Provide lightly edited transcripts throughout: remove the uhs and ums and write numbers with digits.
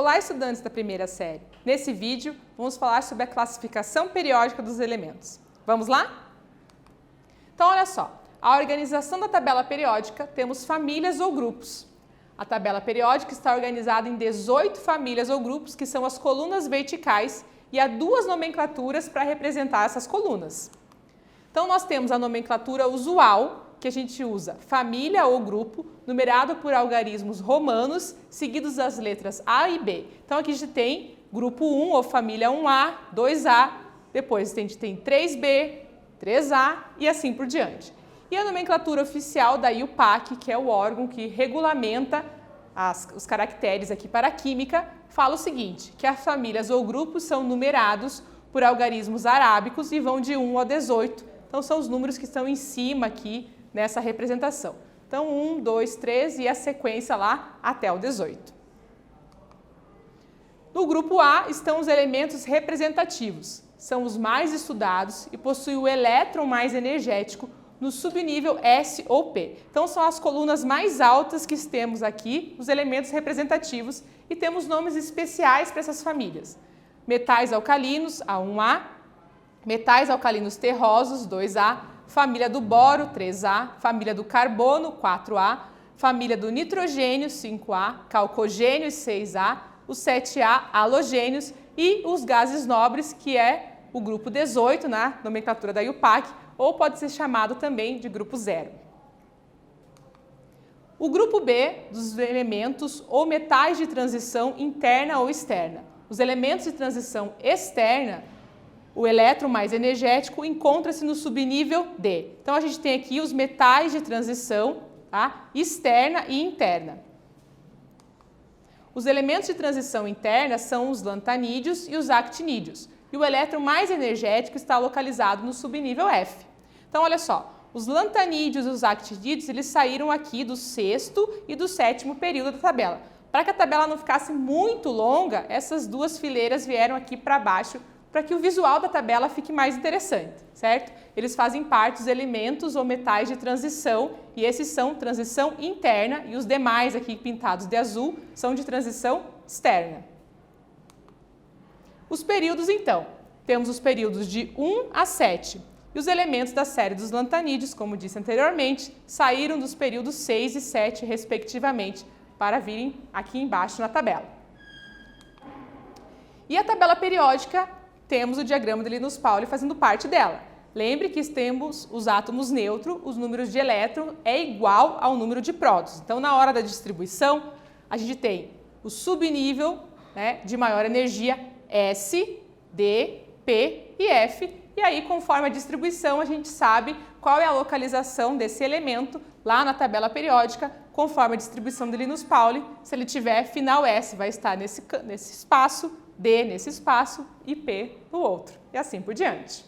Olá, estudantes da primeira série! Nesse vídeo, vamos falar sobre a classificação periódica dos elementos. Vamos lá? Então, olha só. A organização da tabela periódica, temos famílias ou grupos. A tabela periódica está organizada em 18 famílias ou grupos, que são as colunas verticais, e há duas nomenclaturas para representar essas colunas. Então, nós temos a nomenclatura usual, que a gente usa família ou grupo, numerado por algarismos romanos, seguidos das letras A e B. Então, aqui a gente tem grupo 1 ou família 1A, 2A, depois a gente tem 3B, 3A e assim por diante. E a nomenclatura oficial da IUPAC, que é o órgão que regulamenta os caracteres aqui para a química, fala o seguinte, que as famílias ou grupos são numerados por algarismos arábicos e vão de 1 a 18. Então, são os números que estão em cima aqui nessa representação. Então, 1, 2, 3 e a sequência lá até o 18. No grupo A estão os elementos representativos. São os mais estudados e possuem o elétron mais energético no subnível S ou P. Então, são as colunas mais altas que temos aqui, os elementos representativos, e temos nomes especiais para essas famílias. Metais alcalinos, A1A, metais alcalinos terrosos, 2A, família do boro, 3A, família do carbono, 4A, família do nitrogênio, 5A, calcogênio, 6A, os 7A, halogênios e os gases nobres, que é o grupo 18 na nomenclatura da IUPAC, ou pode ser chamado também de grupo 0. O grupo B dos elementos ou metais de transição interna ou externa. Os elementos de transição externa, o elétron mais energético, encontra-se no subnível D. Então, a gente tem aqui os metais de transição, tá? Externa e interna. Os elementos de transição interna são os lantanídeos e os actinídeos. E o elétron mais energético está localizado no subnível F. Então, olha só, os lantanídeos e os actinídeos, eles saíram aqui do 6º e do 7º período da tabela. Para que a tabela não ficasse muito longa, essas duas fileiras vieram aqui para baixo, para que o visual da tabela fique mais interessante, certo? Eles fazem parte dos elementos ou metais de transição, e esses são transição interna, e os demais aqui pintados de azul são de transição externa. Os períodos, então, temos os períodos de 1 a 7, e os elementos da série dos lantanídeos, como disse anteriormente, saíram dos períodos 6 e 7, respectivamente, para virem aqui embaixo na tabela. E a tabela periódica, temos o diagrama de Linus Pauling fazendo parte dela. Lembre que temos os átomos neutros, os números de elétron é igual ao número de prótons. Então, na hora da distribuição, a gente tem o subnível, né, de maior energia S, D, P e F. E aí, conforme a distribuição, a gente sabe qual é a localização desse elemento lá na tabela periódica, conforme a distribuição de Linus Pauling. Se ele tiver final S, vai estar nesse espaço, D nesse espaço e P no outro, e assim por diante.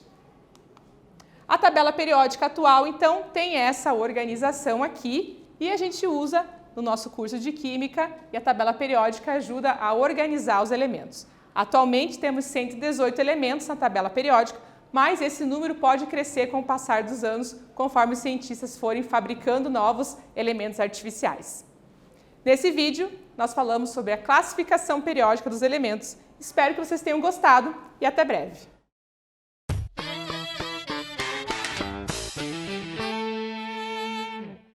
A tabela periódica atual, então, tem essa organização aqui e a gente usa no nosso curso de Química, e a tabela periódica ajuda a organizar os elementos. Atualmente temos 118 elementos na tabela periódica, mas esse número pode crescer com o passar dos anos, conforme os cientistas forem fabricando novos elementos artificiais. Nesse vídeo, nós falamos sobre a classificação periódica dos elementos. Espero que vocês tenham gostado e até breve!